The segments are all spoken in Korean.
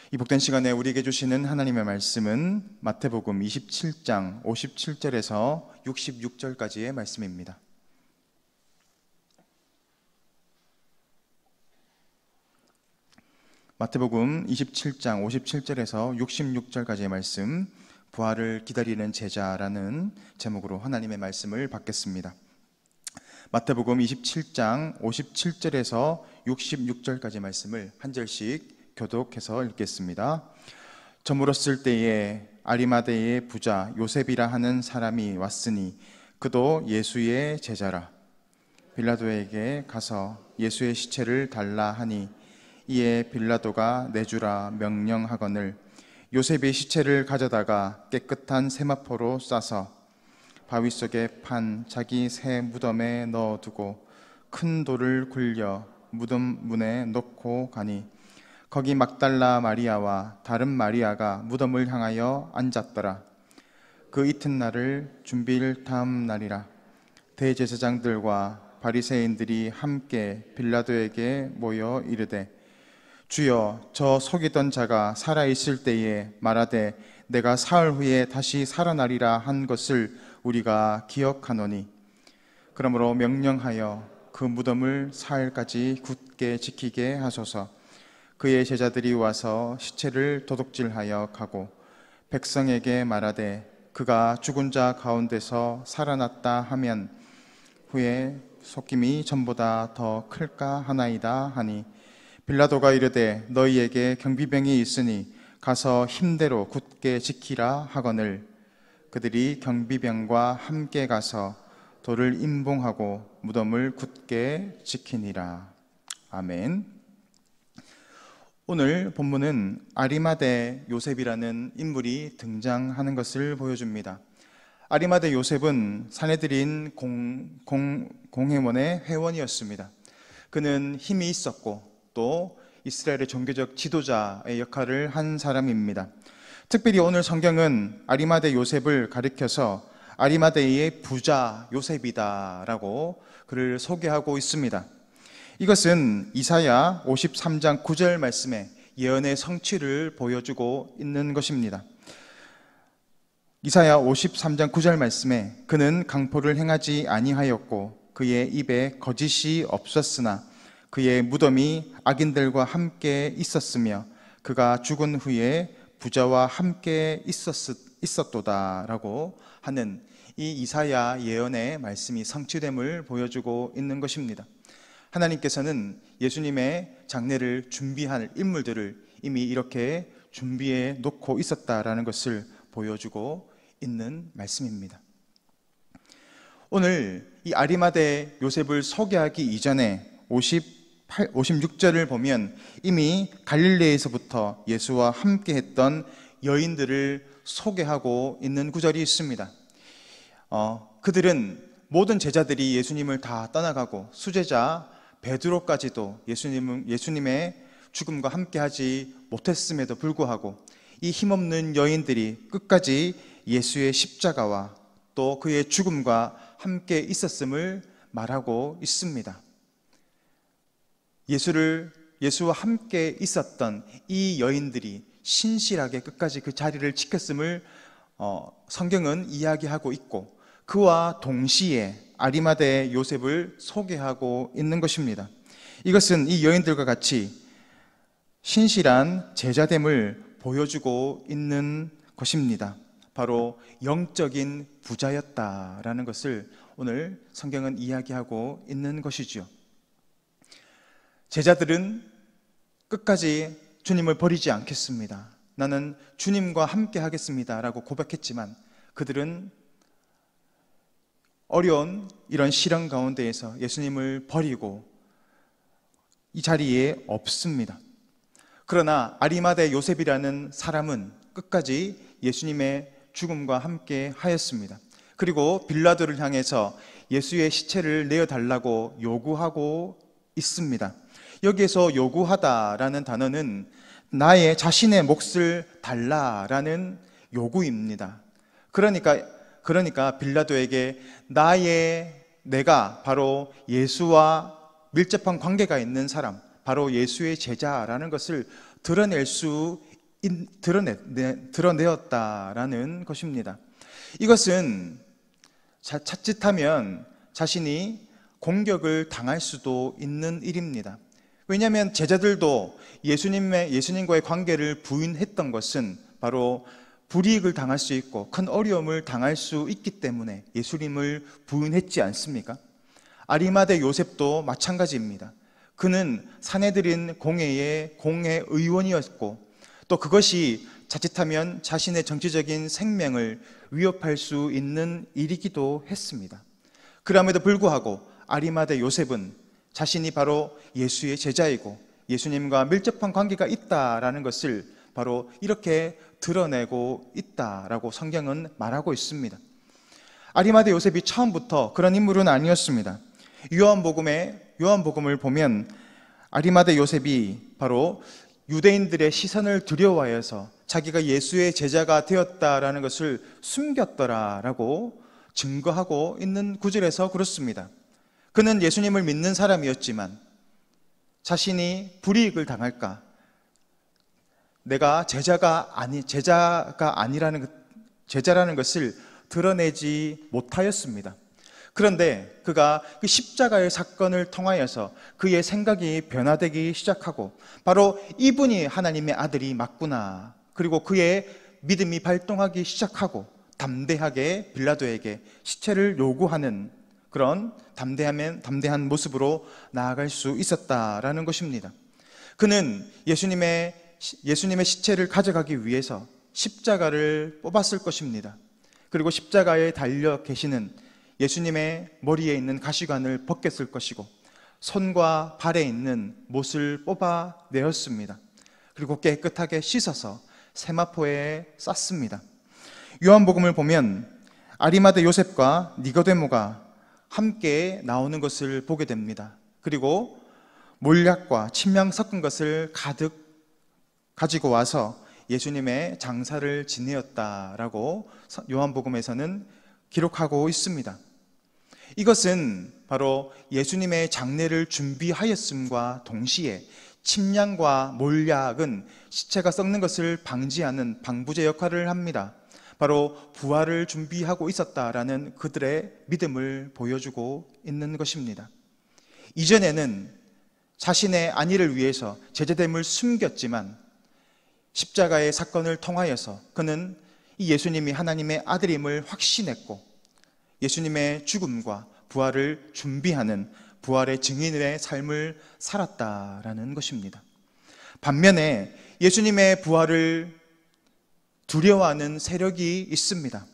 이 복된 시간에 우리에게 주시는 하나님의 말씀은 마태복음 27장 57절에서 66절까지의 말씀입니다. 마태복음 27장 57절에서 66절까지의 말씀, 부활을 기다리는 제자라는 제목으로 하나님의 말씀을 받겠습니다. 마태복음 27장 57절에서 66절까지 말씀을 한 절씩 교독해서 읽겠습니다. 저물었을 때에 아리마대의 부자 요셉이라 하는 사람이 왔으니 그도 예수의 제자라. 빌라도에게 가서 예수의 시체를 달라 하니 이에 빌라도가 내주라 명령하거늘 요셉의 시체를 가져다가 깨끗한 세마포로 싸서 바위 속에 판 자기 새 무덤에 넣어두고 큰 돌을 굴려 무덤 문에 놓고 가니 거기 막달라 마리아와 다른 마리아가 무덤을 향하여 앉았더라. 그 이튿날을 준비일 다음 날이라. 대제사장들과 바리새인들이 함께 빌라도에게 모여 이르되 주여, 저 속이던 자가 살아있을 때에 말하되 내가 사흘 후에 다시 살아나리라 한 것을 우리가 기억하노니 그러므로 명령하여 그 무덤을 사흘까지 굳게 지키게 하소서. 그의 제자들이 와서 시체를 도둑질하여 가고 백성에게 말하되 그가 죽은 자 가운데서 살아났다 하면 후에 속임이 전보다 더 클까 하나이다 하니 빌라도가 이르되 너희에게 경비병이 있으니 가서 힘대로 굳게 지키라 하거늘 그들이 경비병과 함께 가서 돌을 임봉하고 무덤을 굳게 지키니라. 아멘. 오늘 본문은 아리마대 요셉이라는 인물이 등장하는 것을 보여줍니다. 아리마대 요셉은 사내들인 공회원의 회원이었습니다. 그는 힘이 있었고 또 이스라엘의 종교적 지도자의 역할을 한 사람입니다. 특별히 오늘 성경은 아리마대 요셉을 가리켜서 아리마대의 부자 요셉이다라고 그를 소개하고 있습니다. 이것은 이사야 53장 9절 말씀에 예언의 성취를 보여주고 있는 것입니다. 이사야 53장 9절 말씀에 그는 강포를 행하지 아니하였고 그의 입에 거짓이 없었으나 그의 무덤이 악인들과 함께 있었으며 그가 죽은 후에 부자와 함께 있었도다라고 하는 이 이사야 예언의 말씀이 성취됨을 보여주고 있는 것입니다. 하나님께서는 예수님의 장례를 준비할 인물들을 이미 이렇게 준비해 놓고 있었다라는 것을 보여주고 있는 말씀입니다. 오늘 이 아리마대 요셉을 소개하기 이전에 56절을 보면 이미 갈릴레에서부터 예수와 함께 했던 여인들을 소개하고 있는 구절이 있습니다. 그들은 모든 제자들이 예수님을 다 떠나가고 수제자 베드로까지도 예수님의 죽음과 함께하지 못했음에도 불구하고 이 힘없는 여인들이 끝까지 예수의 십자가와 또 그의 죽음과 함께 있었음을 말하고 있습니다. 예수와 함께 있었던 이 여인들이 신실하게 끝까지 그 자리를 지켰음을 성경은 이야기하고 있고 그와 동시에 아리마대 요셉을 소개하고 있는 것입니다. 이것은 이 여인들과 같이 신실한 제자됨을 보여주고 있는 것입니다. 바로 영적인 부자였다라는 것을 오늘 성경은 이야기하고 있는 것이죠. 제자들은 끝까지 주님을 버리지 않겠습니다. 나는 주님과 함께 하겠습니다 라고 고백했지만 그들은 어려운 이런 시련 가운데에서 예수님을 버리고 이 자리에 없습니다. 그러나 아리마대 요셉이라는 사람은 끝까지 예수님의 죽음과 함께 하였습니다. 그리고 빌라도를 향해서 예수의 시체를 내어달라고 요구하고 있습니다. 여기에서 요구하다라는 단어는 나의 자신의 몫을 달라라는 요구입니다. 그러니까 빌라도에게 내가 바로 예수와 밀접한 관계가 있는 사람, 바로 예수의 제자라는 것을 드러낼 수 드러내었다라는 것입니다. 이것은 자칫하면 자신이 공격을 당할 수도 있는 일입니다. 왜냐하면 제자들도 예수님과의 관계를 부인했던 것은 바로 불이익을 당할 수 있고 큰 어려움을 당할 수 있기 때문에 예수님을 부인했지 않습니까? 아리마대 요셉도 마찬가지입니다. 그는 사내들인 공회의 공회의원이었고 또 그것이 자칫하면 자신의 정치적인 생명을 위협할 수 있는 일이기도 했습니다. 그럼에도 불구하고 아리마대 요셉은 자신이 바로 예수의 제자이고 예수님과 밀접한 관계가 있다라는 것을 바로 이렇게 드러내고 있다라고 성경은 말하고 있습니다. 아리마대 요셉이 처음부터 그런 인물은 아니었습니다. 요한복음을 보면 아리마대 요셉이 바로 유대인들의 시선을 두려워해서 자기가 예수의 제자가 되었다라는 것을 숨겼더라라고 증거하고 있는 구절에서 그렇습니다. 그는 예수님을 믿는 사람이었지만 자신이 불이익을 당할까, 내가 제자라는 것을 드러내지 못하였습니다. 그런데 그가 그 십자가의 사건을 통하여서 그의 생각이 변화되기 시작하고 바로 이분이 하나님의 아들이 맞구나, 그리고 그의 믿음이 발동하기 시작하고 담대하게 빌라도에게 시체를 요구하는 그런 담대한 모습으로 나아갈 수 있었다라는 것입니다. 그는 예수님의 시체를 가져가기 위해서 십자가를 뽑았을 것입니다. 그리고 십자가에 달려 계시는 예수님의 머리에 있는 가시관을 벗겼을 것이고 손과 발에 있는 못을 뽑아내었습니다. 그리고 깨끗하게 씻어서 세마포에 쌌습니다. 요한복음을 보면 아리마대 요셉과 니고데모가 함께 나오는 것을 보게 됩니다. 그리고 몰약과 침향 섞은 것을 가득 가지고 와서 예수님의 장사를 지내었다라고 요한복음에서는 기록하고 있습니다. 이것은 바로 예수님의 장례를 준비하였음과 동시에 침향과 몰약은 시체가 썩는 것을 방지하는 방부제 역할을 합니다. 바로 부활을 준비하고 있었다라는 그들의 믿음을 보여주고 있는 것입니다. 이전에는 자신의 안위를 위해서 제자됨을 숨겼지만 십자가의 사건을 통하여서 그는 이 예수님이 하나님의 아들임을 확신했고 예수님의 죽음과 부활을 준비하는 부활의 증인의 삶을 살았다라는 것입니다. 반면에 예수님의 부활을 두려워하는 세력이 있습니다.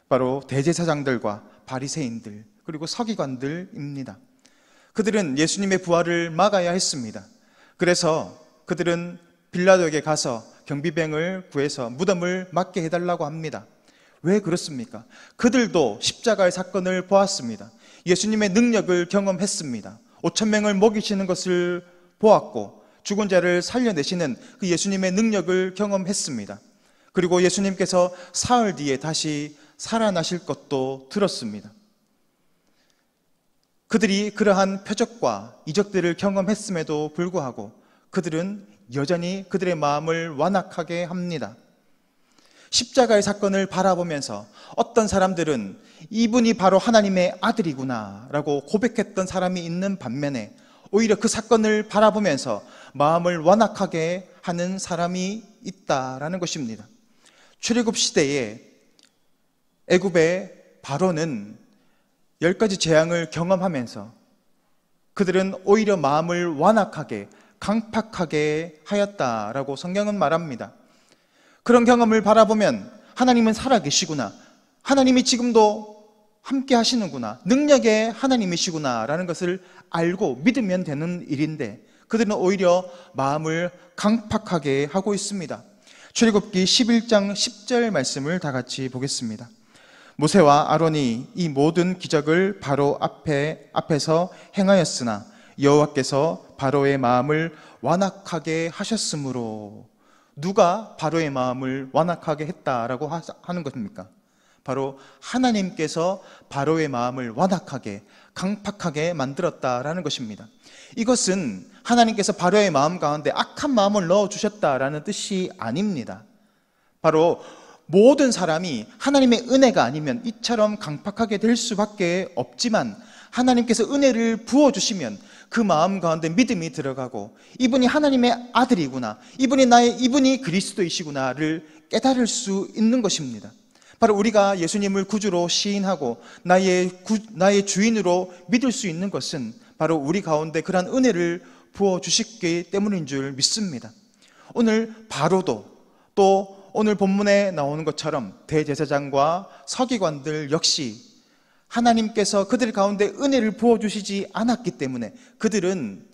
바로 대제사장들과 바리새인들 그리고 서기관들입니다. 그들은 예수님의 부활을 막아야 했습니다. 그래서 그들은 빌라도에게 가서 경비병을 구해서 무덤을 막게 해달라고 합니다. 왜 그렇습니까? 그들도 십자가의 사건을 보았습니다. 예수님의 능력을 경험했습니다. 5,000명을 먹이시는 것을 보았고 죽은 자를 살려내시는 그 예수님의 능력을 경험했습니다. 그리고 예수님께서 사흘 뒤에 다시 살아나실 것도 들었습니다. 그들이 그러한 표적과 이적들을 경험했음에도 불구하고 그들은 여전히 그들의 마음을 완악하게 합니다. 십자가의 사건을 바라보면서 어떤 사람들은 이분이 바로 하나님의 아들이구나 라고 고백했던 사람이 있는 반면에 오히려 그 사건을 바라보면서 마음을 완악하게 하는 사람이 있다라는 것입니다. 출애굽 시대에 애굽의 바로는 10가지 재앙을 경험하면서 그들은 오히려 마음을 완악하게 강팍하게 하였다라고 성경은 말합니다. 그런 경험을 바라보면 하나님은 살아계시구나, 하나님이 지금도 함께 하시는구나, 능력의 하나님이시구나 라는 것을 알고 믿으면 되는 일인데 그들은 오히려 마음을 강팍하게 하고 있습니다. 출애굽기 11장 10절 말씀을 다 같이 보겠습니다. 모세와 아론이 이 모든 기적을 바로 앞에서 행하였으나 여호와께서 바로의 마음을 완악하게 하셨으므로. 누가 바로의 마음을 완악하게 했다라고 하는 것입니까? 바로 하나님께서 바로의 마음을 완악하게 강팍하게 만들었다라는 것입니다. 이것은 하나님께서 바로의 마음 가운데 악한 마음을 넣어주셨다라는 뜻이 아닙니다. 바로 모든 사람이 하나님의 은혜가 아니면 이처럼 강팍하게 될 수밖에 없지만, 하나님께서 은혜를 부어주시면 그 마음 가운데 믿음이 들어가고, 이분이 하나님의 아들이구나, 이분이 그리스도이시구나를 깨달을 수 있는 것입니다. 바로 우리가 예수님을 구주로 시인하고 나의 주인으로 믿을 수 있는 것은 바로 우리 가운데 그러한 은혜를 부어주셨기 때문인 줄 믿습니다. 오늘 바로도, 또 오늘 본문에 나오는 것처럼 대제사장과 서기관들 역시 하나님께서 그들 가운데 은혜를 부어주시지 않았기 때문에 그들은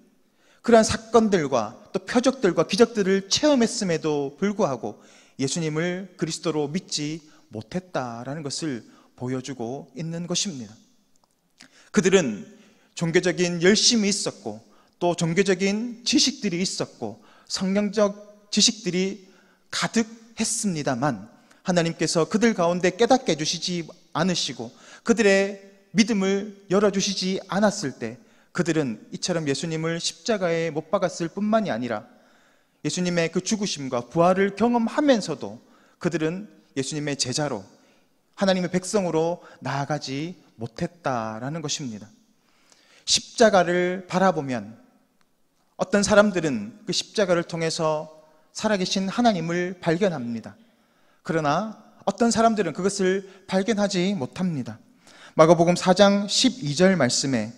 그러한 사건들과 또 표적들과 기적들을 체험했음에도 불구하고 예수님을 그리스도로 믿지 못했다라는 것을 보여주고 있는 것입니다. 그들은 종교적인 열심이 있었고, 또 종교적인 지식들이 있었고, 성경적 지식들이 가득했습니다만, 하나님께서 그들 가운데 깨닫게 해주시지 않으시고 그들의 믿음을 열어주시지 않았을 때, 그들은 이처럼 예수님을 십자가에 못 박았을 뿐만이 아니라 예수님의 그 죽으심과 부활을 경험하면서도 그들은 예수님의 제자로, 하나님의 백성으로 나아가지 못했다라는 것입니다. 십자가를 바라보면 어떤 사람들은 그 십자가를 통해서 살아계신 하나님을 발견합니다. 그러나 어떤 사람들은 그것을 발견하지 못합니다. 마가복음 4장 12절 말씀에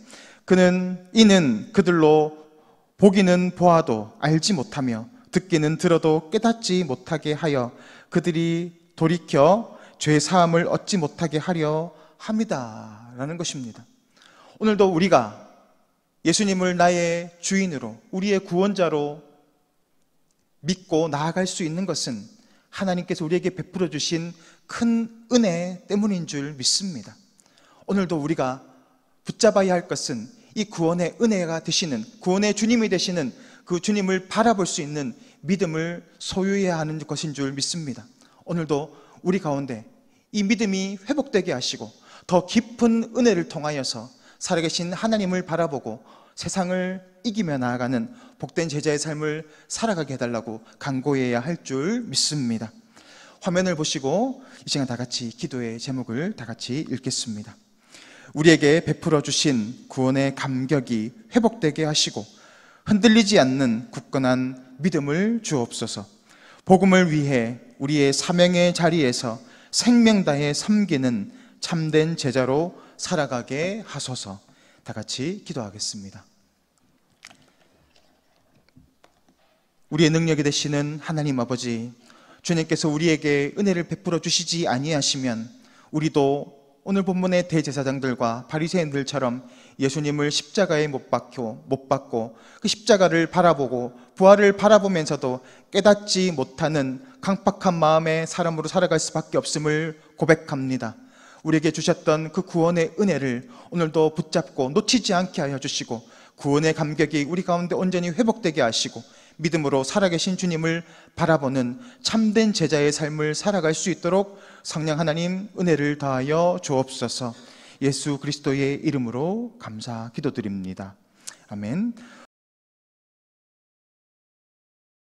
이는 그들로 보기는 보아도 알지 못하며 듣기는 들어도 깨닫지 못하게 하여 그들이 돌이켜 죄 사함을 얻지 못하게 하려 함이다 라는 것입니다. 오늘도 우리가 예수님을 나의 주인으로, 우리의 구원자로 믿고 나아갈 수 있는 것은 하나님께서 우리에게 베풀어 주신 큰 은혜 때문인 줄 믿습니다. 오늘도 우리가 붙잡아야 할 것은 이 구원의 은혜가 되시는, 구원의 주님이 되시는 그 주님을 바라볼 수 있는 믿음을 소유해야 하는 것인 줄 믿습니다. 오늘도 우리 가운데 이 믿음이 회복되게 하시고 더 깊은 은혜를 통하여서 살아계신 하나님을 바라보고 세상을 이기며 나아가는 복된 제자의 삶을 살아가게 해달라고 간구해야 할 줄 믿습니다. 화면을 보시고 이 시간 다 같이 기도의 제목을 다 같이 읽겠습니다. 우리에게 베풀어 주신 구원의 감격이 회복되게 하시고 흔들리지 않는 굳건한 믿음을 주옵소서. 복음을 위해 우리의 사명의 자리에서 생명 다해 섬기는 참된 제자로 살아가게 하소서. 다 같이 기도하겠습니다. 우리의 능력이 되시는 하나님 아버지, 주님께서 우리에게 은혜를 베풀어 주시지 아니하시면 우리도 오늘 본문의 대제사장들과 바리새인들처럼 예수님을 십자가에 못 박고 그 십자가를 바라보고 부활을 바라보면서도 깨닫지 못하는 강팍한 마음의 사람으로 살아갈 수밖에 없음을 고백합니다. 우리에게 주셨던 그 구원의 은혜를 오늘도 붙잡고 놓치지 않게 하여 주시고, 구원의 감격이 우리 가운데 온전히 회복되게 하시고 믿음으로 살아계신 주님을 바라보는 참된 제자의 삶을 살아갈 수 있도록 성령 하나님 은혜를 더하여 주옵소서. 예수 그리스도의 이름으로 감사 기도드립니다. 아멘.